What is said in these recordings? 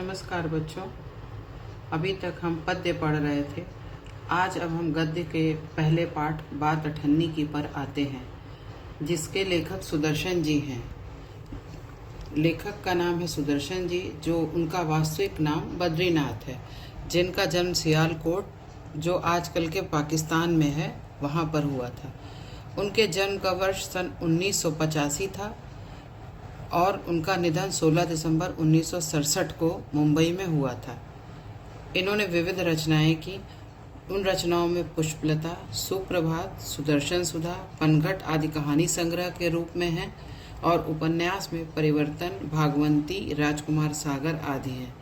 नमस्कार बच्चों। अभी तक हम पद्य पढ़ रहे थे। आज अब हम गद्य के पहले पाठ बात अठन्नी की पर आते हैं, जिसके लेखक सुदर्शन जी हैं। लेखक का नाम है सुदर्शन जी, जो उनका वास्तविक नाम बद्रीनाथ है, जिनका जन्म सियालकोट, जो आजकल के पाकिस्तान में है, वहाँ पर हुआ था। उनके जन्म का वर्ष सन 1985 था और उनका निधन 16 दिसंबर 1967 को मुंबई में हुआ था। इन्होंने विविध रचनाएं की। उन रचनाओं में पुष्पलता, सुप्रभात, सुदर्शन सुधा, पनघट आदि कहानी संग्रह के रूप में हैं और उपन्यास में परिवर्तन, भागवंती, राजकुमार सागर आदि हैं।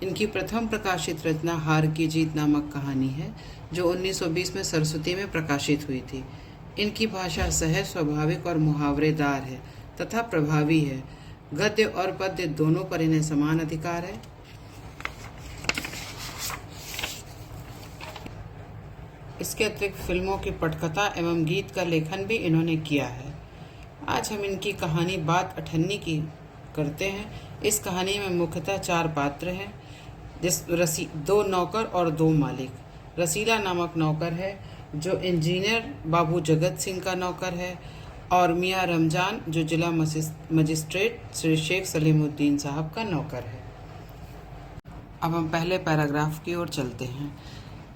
इनकी प्रथम प्रकाशित रचना हार की जीत नामक कहानी है, जो 1920 में सरस्वती में प्रकाशित हुई थी। इनकी भाषा सहज, स्वाभाविक और मुहावरेदार है तथा प्रभावी है। गद्य और पद्य दोनों पर इन्हें समान अधिकार है। इसके अतिरिक्त फिल्मों की पटकथा एवं गीत का लेखन भी इन्होंने किया है। आज हम इनकी कहानी बात अठन्नी की करते हैं। इस कहानी में मुख्यतः 4 पात्र हैं, दो नौकर और 2 मालिक। रसीला नामक नौकर है, जो इंजीनियर बाबू जगत सिंह का नौकर है, और मियाँ रमजान, जो जिला मजिस्ट्रेट श्री शेख सलीमुद्दीन साहब का नौकर है। अब हम पहले पैराग्राफ की ओर चलते हैं।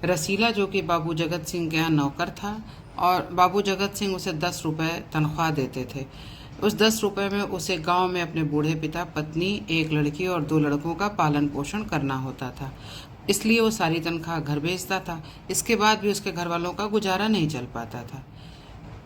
रसीला, जो कि बाबू जगत सिंह के यहाँ नौकर था, और बाबू जगत सिंह उसे 10 रुपये तनख्वाह देते थे। उस 10 रुपये में उसे गांव में अपने बूढ़े पिता, पत्नी, 1 लड़की और 2 लड़कों का पालन पोषण करना होता था, इसलिए वो सारी तनख्वाह घर भेजता था। इसके बाद भी उसके घर वालों का गुजारा नहीं चल पाता था।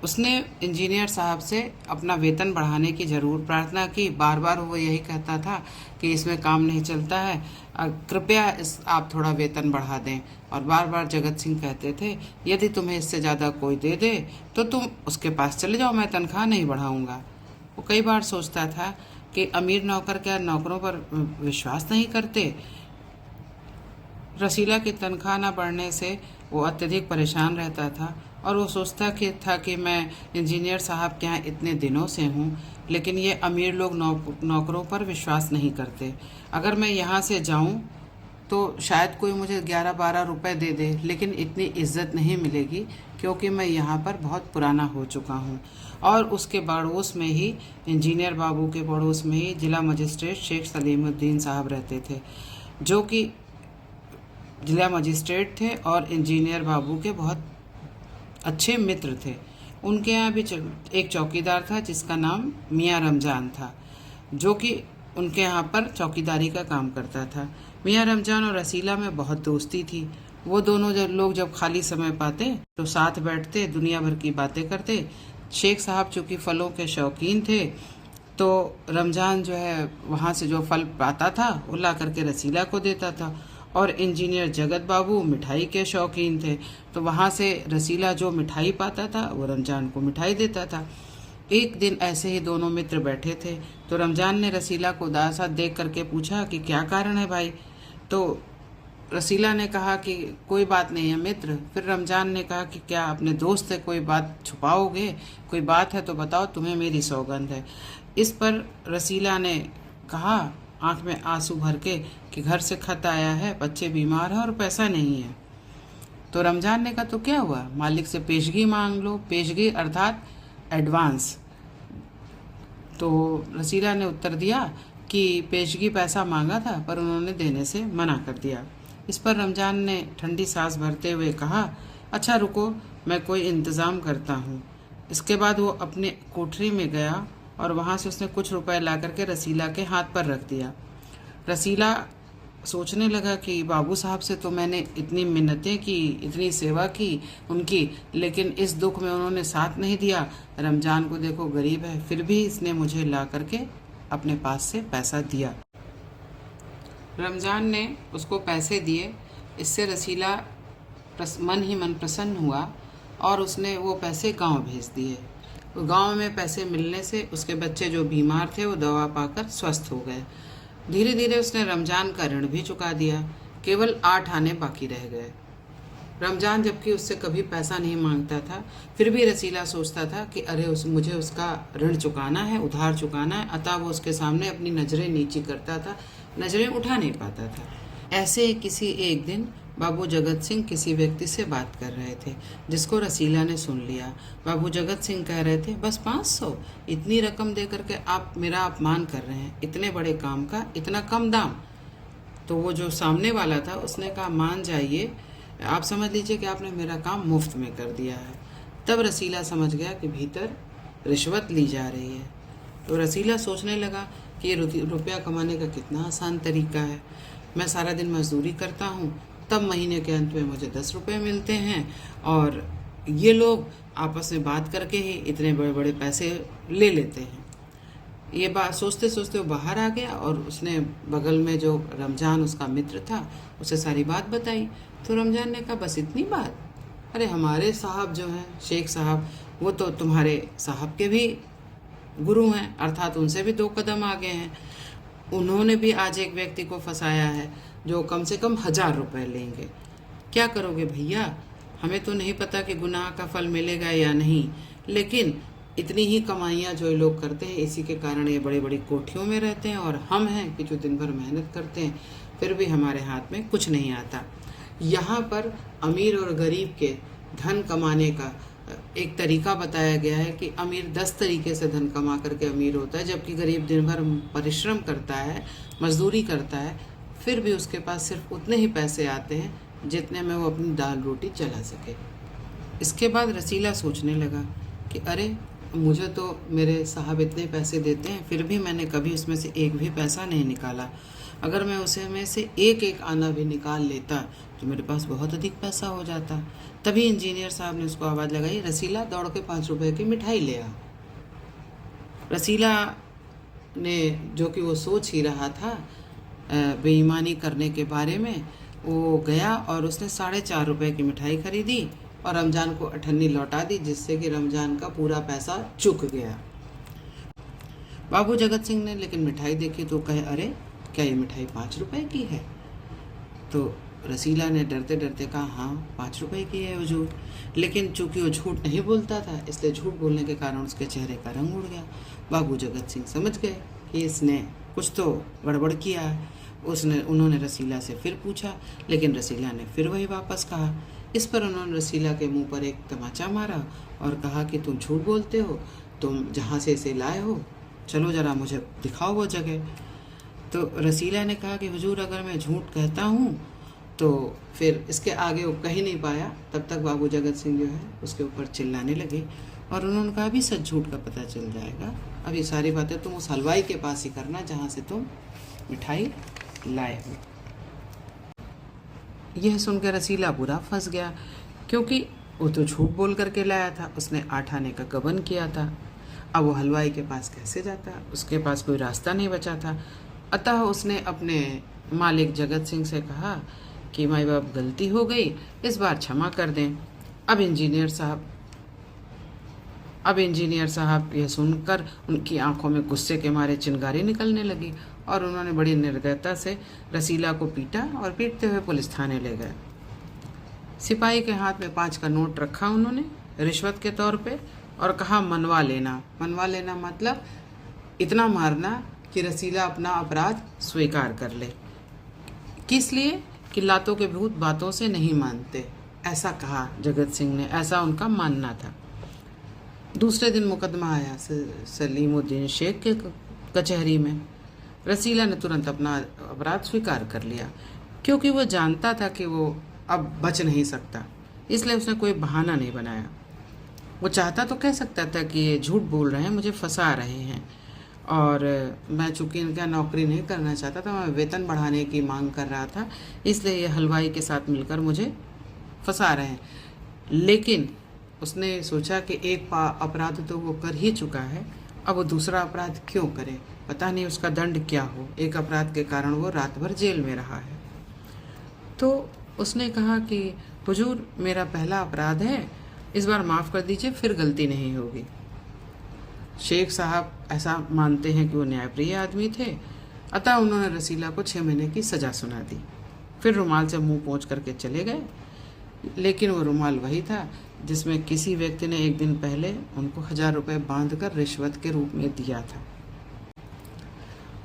उसने इंजीनियर साहब से अपना वेतन बढ़ाने की ज़रूर प्रार्थना की। बार बार वो यही कहता था कि इसमें काम नहीं चलता है, कृपया आप थोड़ा वेतन बढ़ा दें। और बार बार जगत सिंह कहते थे, यदि तुम्हें इससे ज़्यादा कोई दे दे तो तुम उसके पास चले जाओ, मैं तनख्वाह नहीं बढ़ाऊंगा। वो कई बार सोचता था कि अमीर नौकर क्या नौकरों पर विश्वास नहीं करते। रसीला की तनख्वाह न बढ़ने से वो अत्यधिक परेशान रहता था और वो सोचता था कि मैं इंजीनियर साहब के यहाँ इतने दिनों से हूँ, लेकिन ये अमीर लोग नौकरों पर विश्वास नहीं करते। अगर मैं यहाँ से जाऊँ तो शायद कोई मुझे 11-12 रुपए दे दे, लेकिन इतनी इज्जत नहीं मिलेगी, क्योंकि मैं यहाँ पर बहुत पुराना हो चुका हूँ। और उसके पड़ोस में ही, इंजीनियर बाबू के पड़ोस में ही, जिला मजिस्ट्रेट शेख सलीमुद्दीन साहब रहते थे, जो कि जिला मजिस्ट्रेट थे और इंजीनियर बाबू के बहुत अच्छे मित्र थे। उनके यहाँ भी एक चौकीदार था, जिसका नाम मियाँ रमजान था, जो कि उनके यहाँ पर चौकीदारी का काम करता था। मियाँ रमजान और रसीला में बहुत दोस्ती थी। वो दोनों जब खाली समय पाते तो साथ बैठते, दुनिया भर की बातें करते। शेख साहब चूँकि फलों के शौकीन थे, तो रमजान जो है वहाँ से जो फल पाता था वो ला करके रसीला को देता था, और इंजीनियर जगत बाबू मिठाई के शौकीन थे, तो वहाँ से रसीला जो मिठाई पाता था वो रमजान को मिठाई देता था। एक दिन ऐसे ही दोनों मित्र बैठे थे, तो रमजान ने रसीला को उदास देख करके पूछा कि क्या कारण है भाई। तो रसीला ने कहा कि कोई बात नहीं है मित्र। फिर रमजान ने कहा कि क्या अपने दोस्त से कोई बात छुपाओगे, कोई बात है तो बताओ, तुम्हें मेरी सौगंध है। इस पर रसीला ने कहा, आंख में आंसू भर के, कि घर से खत आया है, बच्चे बीमार हैं और पैसा नहीं है। तो रमजान ने कहा, तो क्या हुआ, मालिक से पेशगी मांग लो। पेशगी अर्थात एडवांस। तो रसीला ने उत्तर दिया कि पेशगी पैसा मांगा था, पर उन्होंने देने से मना कर दिया। इस पर रमजान ने ठंडी सांस भरते हुए कहा, अच्छा रुको, मैं कोई इंतज़ाम करता हूँ। इसके बाद वो अपने कोठरी में गया और वहाँ से उसने कुछ रुपए ला करके रसीला के हाथ पर रख दिया। रसीला सोचने लगा कि बाबू साहब से तो मैंने इतनी मिन्नतें की, इतनी सेवा की उनकी, लेकिन इस दुख में उन्होंने साथ नहीं दिया। रमजान को देखो गरीब है, फिर भी इसने मुझे ला करके अपने पास से पैसा दिया। रमजान ने उसको पैसे दिए। इससे रसीला मन ही मन प्रसन्न हुआ और उसने वो पैसे गांव भेज दिए। गांव में पैसे मिलने से उसके बच्चे जो बीमार थे वो दवा पाकर स्वस्थ हो गए। धीरे धीरे उसने रमजान का ऋण भी चुका दिया। केवल 8 आने बाकी रह गए। रमजान जबकि उससे कभी पैसा नहीं मांगता था, फिर भी रसीला सोचता था कि अरे मुझे उसका ऋण चुकाना है, उधार चुकाना है, अतः वो उसके सामने अपनी नज़रें नीची करता था, नज़रें उठा नहीं पाता था। ऐसे ही किसी एक दिन बाबू जगत सिंह किसी व्यक्ति से बात कर रहे थे, जिसको रसीला ने सुन लिया। बाबू जगत सिंह कह रहे थे, बस 500? इतनी रकम दे करके आप मेरा अपमान कर रहे हैं, इतने बड़े काम का इतना कम दाम। तो वो जो सामने वाला था उसने कहा, मान जाइए, आप समझ लीजिए कि आपने मेरा काम मुफ्त में कर दिया है। तब रसीला समझ गया कि भीतर रिश्वत ली जा रही है। तो रसीला सोचने लगा कि ये रुपया कमाने का कितना आसान तरीका है। मैं सारा दिन मजदूरी करता हूँ, तब महीने के अंत में मुझे 10 रुपये मिलते हैं, और ये लोग आपस में बात करके ही इतने बड़े बड़े पैसे ले लेते हैं। ये बात सोचते सोचते वो बाहर आ गया और उसने बगल में जो रमज़ान उसका मित्र था उसे सारी बात बताई। तो रमज़ान ने कहा, बस इतनी बात? अरे हमारे साहब जो हैं, शेख साहब, वो तो तुम्हारे साहब के भी गुरु हैं, अर्थात उनसे भी 2 कदम आगे हैं। उन्होंने भी आज एक व्यक्ति को फंसाया है जो कम से कम 1000 रुपये लेंगे। क्या करोगे भैया? हमें तो नहीं पता कि गुनाह का फल मिलेगा या नहीं, लेकिन इतनी ही कमाइयाँ जो ये लोग करते हैं, इसी के कारण ये बड़ी बड़ी कोठियों में रहते हैं, और हम हैं कि जो दिन भर मेहनत करते हैं फिर भी हमारे हाथ में कुछ नहीं आता। यहाँ पर अमीर और गरीब के धन कमाने का एक तरीका बताया गया है कि अमीर 10 तरीके से धन कमा करके अमीर होता है, जबकि गरीब दिन भर परिश्रम करता है, मजदूरी करता है, फिर भी उसके पास सिर्फ उतने ही पैसे आते हैं जितने में वो अपनी दाल रोटी चला सके। इसके बाद रसीला सोचने लगा कि अरे, मुझे तो मेरे साहब इतने पैसे देते हैं, फिर भी मैंने कभी उसमें से एक भी पैसा नहीं निकाला। अगर मैं उसे में से एक एक आना भी निकाल लेता तो मेरे पास बहुत अधिक पैसा हो जाता। तभी इंजीनियर साहब ने उसको आवाज़ लगाई, रसीला, दौड़ के 5 रुपए की मिठाई ले आ। रसीला ने, जो कि वो सोच ही रहा था बेईमानी करने के बारे में, वो गया और उसने 4.5 रुपए की मिठाई खरीदी और रमज़ान को अठन्नी लौटा दी, जिससे कि रमज़ान का पूरा पैसा चुक गया। बाबू जगत सिंह ने लेकिन मिठाई देखी तो कहे, अरे क्या ये मिठाई 5 रुपए की है? तो रसीला ने डरते डरते कहा, हाँ 5 रुपए की है हुजूर। लेकिन चूंकि वो झूठ नहीं बोलता था, इसलिए झूठ बोलने के कारण उसके चेहरे का रंग उड़ गया। बाबू जगत सिंह समझ गए कि इसने कुछ तो गड़बड़ किया है। उन्होंने रसीला से फिर पूछा, लेकिन रसीला ने फिर वही वापस कहा। इस पर उन्होंने रसीला के मुंह पर एक तमाचा मारा और कहा कि तुम झूठ बोलते हो, तुम जहाँ से इसे लाए हो, चलो ज़रा मुझे दिखाओ वो जगह। तो रसीला ने कहा कि हुजूर, अगर मैं झूठ कहता हूँ तो फिर इसके आगे वो कह ही नहीं पाया। तब तक बाबू जगत सिंह जो है उसके ऊपर चिल्लाने लगे और उन्होंने कहा, अभी सच झूठ का पता चल जाएगा, अभी सारी बातें तुम उस हलवाई के पास ही करना जहाँ से तुम मिठाई लाए हो। यह सुनकर रसीला बुरा फंस गया, क्योंकि वो तो झूठ बोल करके लाया था, उसने 8 आने का गबन किया था। अब वो हलवाई के पास कैसे जाता? उसके पास कोई रास्ता नहीं बचा था। अतः उसने अपने मालिक जगत सिंह से कहा कि माई बाप, गलती हो गई, इस बार क्षमा कर दें। अब इंजीनियर साहब यह सुनकर उनकी आंखों में गुस्से के मारे चिंगारी निकलने लगी और उन्होंने बड़ी निर्दयता से रसीला को पीटा और पीटते हुए पुलिस थाने ले गए। सिपाही के हाथ में 5 का नोट रखा उन्होंने रिश्वत के तौर पे और कहा, मनवा लेना। मनवा लेना मतलब इतना मारना कि रसीला अपना अपराध स्वीकार कर ले। किस लिए? कि लातों के भूत बातों से नहीं मानते, ऐसा कहा जगत सिंह ने, ऐसा उनका मानना था। दूसरे दिन मुकदमा आया सलीमुद्दीन शेख के कचहरी में। रसीला ने तुरंत अपना अपराध स्वीकार कर लिया, क्योंकि वो जानता था कि वो अब बच नहीं सकता, इसलिए उसने कोई बहाना नहीं बनाया। वो चाहता तो कह सकता था कि ये झूठ बोल रहे हैं, मुझे फंसा रहे हैं, और मैं चूँकि इनका नौकरी नहीं करना चाहता था, मैं वेतन बढ़ाने की मांग कर रहा था, इसलिए ये हलवाई के साथ मिलकर मुझे फंसा रहे हैं। लेकिन उसने सोचा कि एक अपराध तो वो कर ही चुका है, अब वो दूसरा अपराध क्यों करे, पता नहीं उसका दंड क्या हो। एक अपराध के कारण वो रात भर जेल में रहा है। तो उसने कहा कि हुजूर, मेरा पहला अपराध है, इस बार माफ़ कर दीजिए, फिर गलती नहीं होगी। शेख साहब ऐसा मानते हैं कि वो न्यायप्रिय आदमी थे, अतः उन्होंने रसीला को 6 महीने की सज़ा सुना दी। फिर रुमाल से मुंह पोंछ करके चले गए, लेकिन वो रुमाल वही था जिसमें किसी व्यक्ति ने एक दिन पहले उनको 1000 रुपये बांधकर रिश्वत के रूप में दिया था।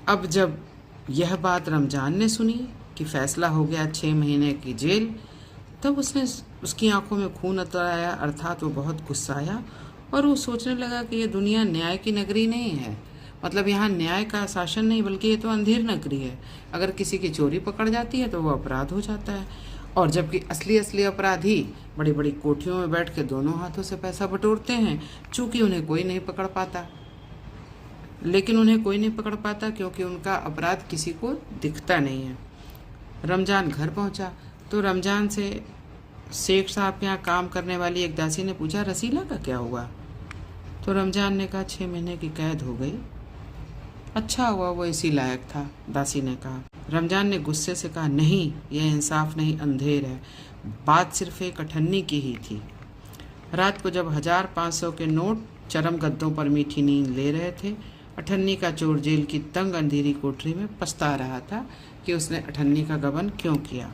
अब जब यह बात रमजान ने सुनी कि फैसला हो गया 6 महीने की जेल। तब उसने उसकी आंखों में खून उतर आया, अर्थात वो बहुत गुस्साया और वो सोचने लगा कि ये दुनिया न्याय की नगरी नहीं है। मतलब यहाँ न्याय का शासन नहीं, बल्कि ये तो अंधेर नगरी है। अगर किसी की चोरी पकड़ जाती है तो वो अपराध हो जाता है, और जबकि असली अपराधी बड़ी बड़ी कोठियों में बैठ के दोनों हाथों से पैसा बटोरते हैं। चूँकि उन्हें कोई नहीं पकड़ पाता, लेकिन उन्हें कोई नहीं पकड़ पाता क्योंकि उनका अपराध किसी को दिखता नहीं है। रमजान घर पहुंचा तो रमजान से शेख साहब के यहाँ काम करने वाली एक दासी ने पूछा, रसीला का क्या हुआ? तो रमजान ने कहा 6 महीने की कैद हो गई। अच्छा हुआ, वो इसी लायक था, दासी ने कहा। रमजान ने गुस्से से कहा, नहीं, यह इंसाफ नहीं, अंधेर है। बात सिर्फ एक अठन्नी की ही थी। रात को जब 1500 के नोट चरम गद्दों पर मीठी नींद ले रहे थे, अठन्नी का चोर जेल की तंग अंधेरी कोठरी में पछता रहा था कि उसने अठन्नी का गबन क्यों किया।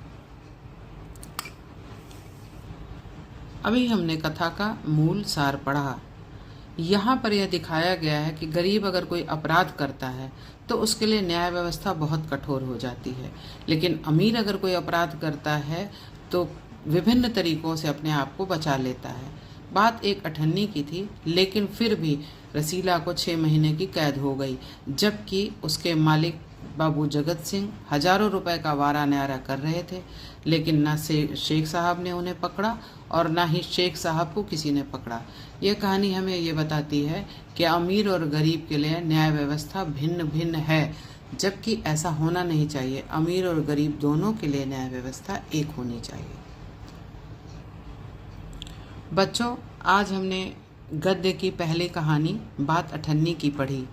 अभी हमने कथा का मूल सार पढ़ा। यहाँ पर यह दिखाया गया है कि गरीब अगर कोई अपराध करता है तो उसके लिए न्याय व्यवस्था बहुत कठोर हो जाती है, लेकिन अमीर अगर कोई अपराध करता है तो विभिन्न तरीकों से अपने आप को बचा लेता है। बात एक अठन्नी की थी, लेकिन फिर भी रसीला को 6 महीने की कैद हो गई, जबकि उसके मालिक बाबू जगत सिंह हजारों रुपए का वारा न्यारा कर रहे थे, लेकिन ना शेख साहब ने उन्हें पकड़ा और ना ही शेख साहब को किसी ने पकड़ा। यह कहानी हमें ये बताती है कि अमीर और गरीब के लिए न्याय व्यवस्था भिन्न भिन्न है, जबकि ऐसा होना नहीं चाहिए। अमीर और गरीब दोनों के लिए न्याय व्यवस्था एक होनी चाहिए। बच्चों, आज हमने गद्य की पहली कहानी बात अठन्नी की पढ़ी।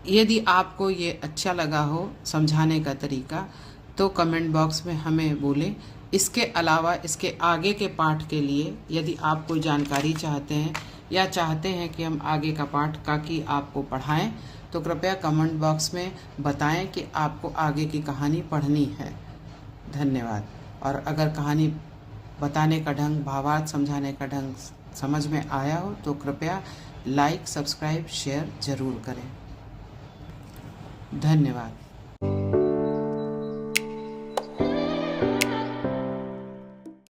यदि आपको ये अच्छा लगा हो समझाने का तरीका तो कमेंट बॉक्स में हमें बोलें। इसके अलावा इसके आगे के पाठ के लिए यदि आप कोई जानकारी चाहते हैं या चाहते हैं कि हम आगे का पाठ का की आपको पढ़ाएं, तो कृपया कमेंट बॉक्स में बताएं कि आपको आगे की कहानी पढ़नी है। धन्यवाद। और अगर कहानी बताने का ढंग, भावार्थ समझाने का ढंग समझ में आया हो तो कृपया लाइक, सब्सक्राइब, शेयर ज़रूर करें। धन्यवाद।